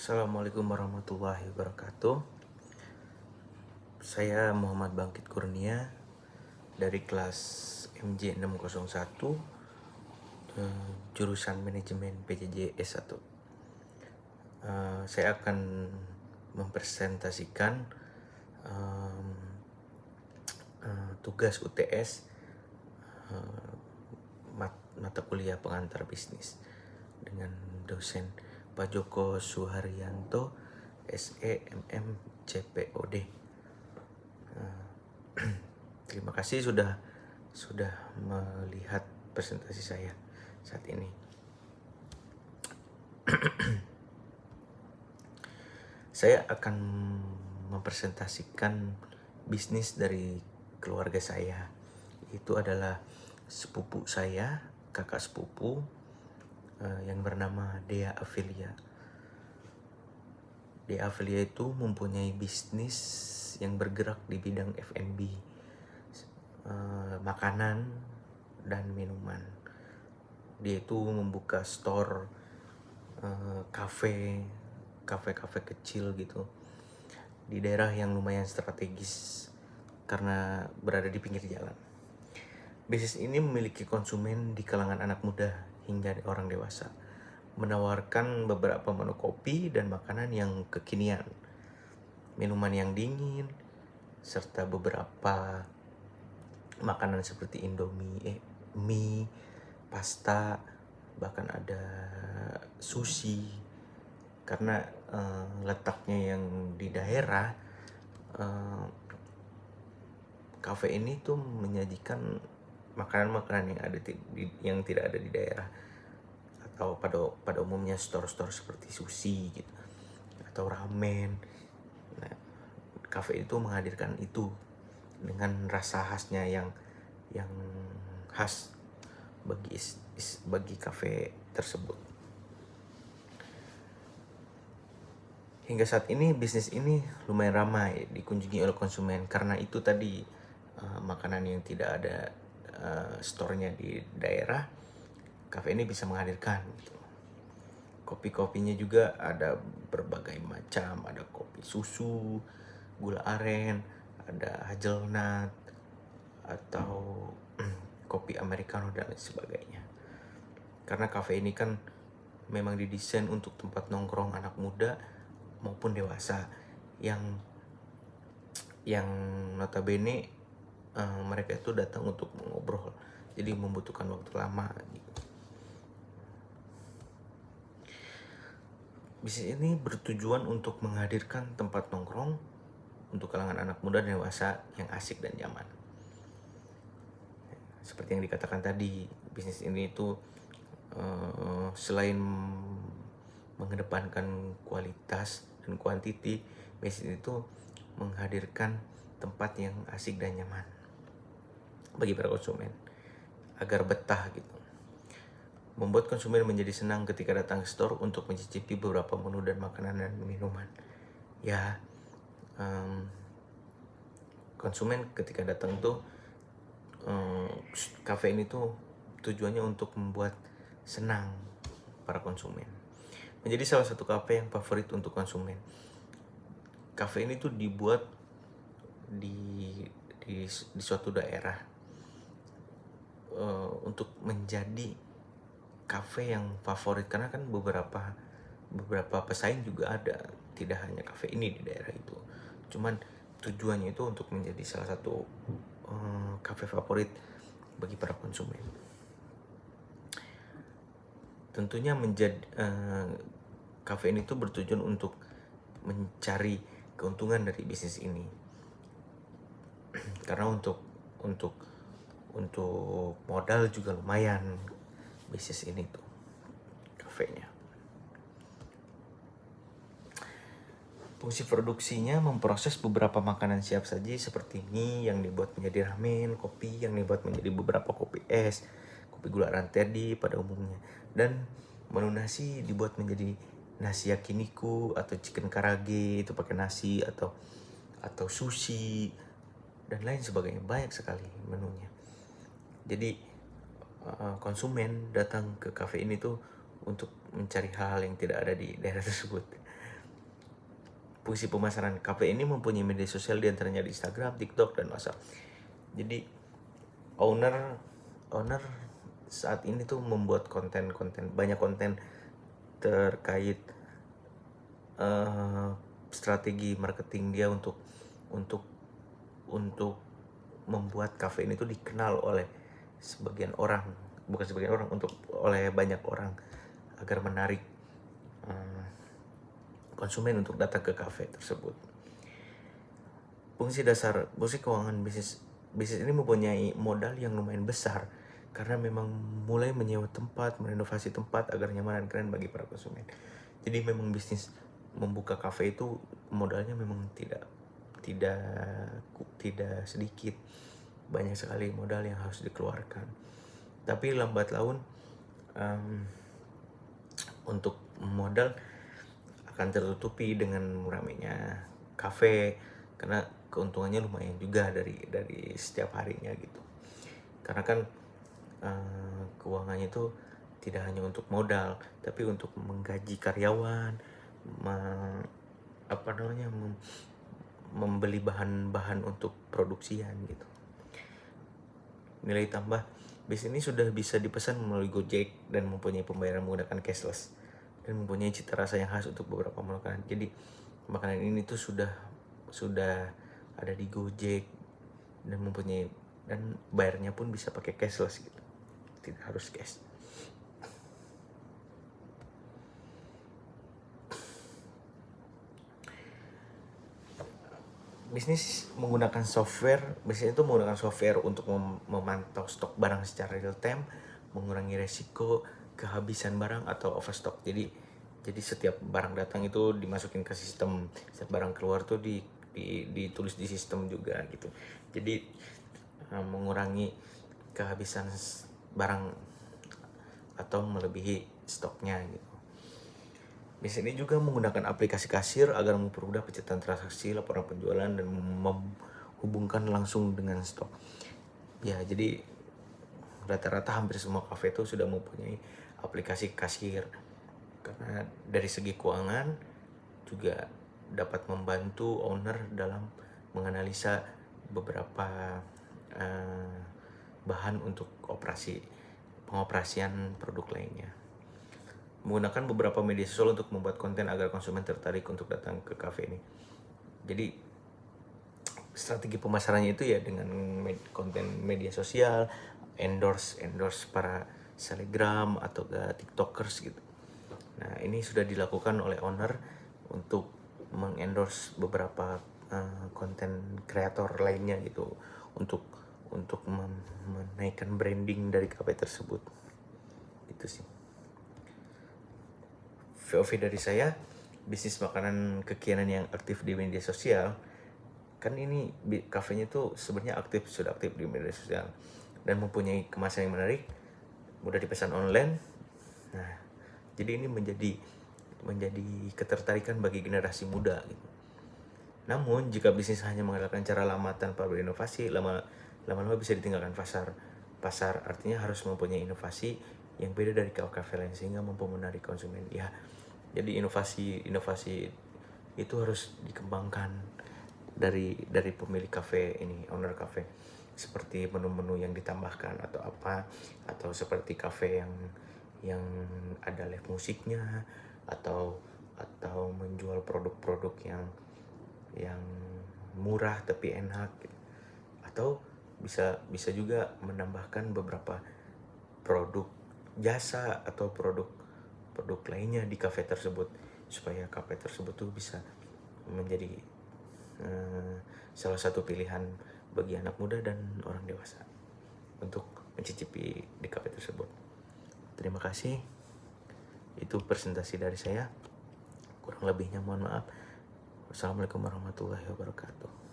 Assalamualaikum warahmatullahi wabarakatuh. Saya Muhammad Bangkit Kurnia dari kelas MJ 601, jurusan Manajemen PJJ S1. Saya akan mempresentasikan tugas UTS mata kuliah pengantar bisnis dengan dosen Pak Joko Suharyanto, SE MM CPOD. Terima kasih sudah melihat presentasi saya saat ini. Saya akan mempresentasikan bisnis dari keluarga saya. Itu adalah sepupu saya, kakak sepupu yang bernama Dea Afilia. Dea Afilia itu mempunyai bisnis yang bergerak di bidang F&B, makanan dan minuman. Dia itu membuka store, kafe kecil gitu di daerah yang lumayan strategis karena berada di pinggir jalan. Bisnis ini memiliki konsumen di kalangan anak muda hingga orang dewasa, menawarkan beberapa menu kopi dan makanan yang kekinian, minuman yang dingin, serta beberapa makanan seperti Indomie, mie, pasta, bahkan ada sushi. Karena letaknya yang di daerah, kafe ini tuh menyajikan makanan-makanan yang tidak ada di daerah, atau pada umumnya store-store seperti sushi gitu atau ramen. Nah, kafe itu menghadirkan itu dengan rasa khasnya yang khas bagi kafe tersebut. Hingga saat ini bisnis ini lumayan ramai dikunjungi oleh konsumen karena itu tadi, makanan yang tidak ada store-nya di daerah, kafe ini bisa menghadirkan gitu. Kopi-kopinya juga ada berbagai macam, ada kopi susu, gula aren, ada hazelnut, atau kopi americano dan lain sebagainya. Karena kafe ini kan memang didesain untuk tempat nongkrong anak muda maupun dewasa yang notabene mereka itu datang untuk mengobrol, jadi membutuhkan waktu lama gitu. Bisnis ini bertujuan untuk menghadirkan tempat nongkrong untuk kalangan anak muda dan dewasa yang asik dan nyaman. Seperti yang dikatakan tadi, bisnis ini itu selain mengedepankan kualitas dan kuantiti, bisnis itu menghadirkan tempat yang asik dan nyaman bagi para konsumen agar betah gitu. Membuat konsumen menjadi senang ketika datang ke store untuk mencicipi beberapa menu dan makanan dan minuman. Ya, konsumen ketika datang tuh, kafe ini tuh tujuannya untuk membuat senang para konsumen. Menjadi salah satu kafe yang favorit untuk konsumen. Kafe ini tuh dibuat di suatu daerah untuk menjadi kafe yang favorit, karena kan beberapa pesaing juga ada, tidak hanya kafe ini di daerah itu. Cuman tujuannya itu untuk menjadi salah satu kafe favorit bagi para konsumen. Tentunya kafe ini tuh bertujuan untuk mencari keuntungan dari bisnis ini. Karena untuk modal juga lumayan bisnis ini tuh, kafenya. Fungsi produksinya memproses beberapa makanan siap saji seperti mie yang dibuat menjadi ramen, kopi yang dibuat menjadi beberapa kopi es, kopi gula aren tadi pada umumnya, dan menu nasi dibuat menjadi nasi yakiniku atau chicken karage, itu pakai nasi, atau sushi dan lain sebagainya. Banyak sekali menunya. Jadi konsumen datang ke kafe ini tuh untuk mencari hal yang tidak ada di daerah tersebut. fungsi pemasaran kafe ini mempunyai media sosial diantaranya di Instagram, TikTok, dan WhatsApp. Jadi owner saat ini tuh membuat banyak konten terkait strategi marketing dia untuk untuk membuat kafe ini tuh dikenal oleh oleh banyak orang agar menarik konsumen untuk datang ke kafe tersebut. Fungsi keuangan bisnis ini mempunyai modal yang lumayan besar karena memang mulai menyewa tempat, merenovasi tempat agar nyaman dan keren bagi para konsumen. Jadi memang bisnis membuka kafe itu modalnya memang tidak sedikit, banyak sekali modal yang harus dikeluarkan. Tapi lambat laun untuk modal akan tertutupi dengan ramainya kafe, karena keuntungannya lumayan juga dari setiap harinya gitu. Karena kan keuangannya itu tidak hanya untuk modal, tapi untuk menggaji karyawan, membeli bahan-bahan untuk produksian gitu. Nilai tambah bis ini sudah bisa dipesan melalui Gojek dan mempunyai pembayaran menggunakan cashless dan mempunyai cita rasa yang khas untuk beberapa makanan. Jadi makanan ini tuh sudah ada di Gojek dan bayarnya pun bisa pakai cashless gitu, tidak harus cash. Bisnis itu menggunakan software untuk memantau stok barang secara real time, mengurangi resiko kehabisan barang atau overstock. Jadi setiap barang datang itu dimasukin ke sistem, setiap barang keluar tuh ditulis di sistem juga gitu. Jadi mengurangi kehabisan barang atau melebihi stoknya gitu. Bisnis ini juga menggunakan aplikasi kasir agar mempermudah pencatatan transaksi, laporan penjualan, dan menghubungkan langsung dengan stok. Ya, jadi rata-rata hampir semua kafe itu sudah mempunyai aplikasi kasir. Karena dari segi keuangan juga dapat membantu owner dalam menganalisa beberapa bahan untuk pengoperasian produk lainnya. Menggunakan beberapa media sosial untuk membuat konten agar konsumen tertarik untuk datang ke kafe ini. Jadi strategi pemasarannya itu ya dengan konten media sosial, endorse para selebgram atau tiktokers gitu. Nah, ini sudah dilakukan oleh owner untuk mengendorse beberapa konten kreator lainnya gitu, untuk menaikkan branding dari kafe tersebut. Itu sih VOV dari saya. Bisnis makanan kekinian yang aktif di media sosial, kan ini kafenya tuh sebenarnya sudah aktif di media sosial dan mempunyai kemasan yang menarik, mudah dipesan online. Nah, jadi ini menjadi ketertarikan bagi generasi muda gitu. Namun jika bisnis hanya mengandalkan cara lama tanpa berinovasi, lama-lama bisa ditinggalkan pasar. Artinya harus mempunyai inovasi yang beda dari kafe lain sehingga mampu menarik konsumen. Ya, jadi inovasi itu harus dikembangkan dari pemilik kafe ini, owner kafe, seperti menu-menu yang ditambahkan atau seperti kafe yang ada live musiknya, atau menjual produk-produk yang murah tapi enak gitu. Atau bisa juga menambahkan beberapa produk jasa atau produk lainnya di kafe tersebut, supaya kafe tersebut tuh bisa menjadi salah satu pilihan bagi anak muda dan orang dewasa untuk mencicipi di kafe tersebut. Terima kasih. Itu presentasi dari saya. Kurang lebihnya mohon maaf. Wassalamualaikum warahmatullahi wabarakatuh.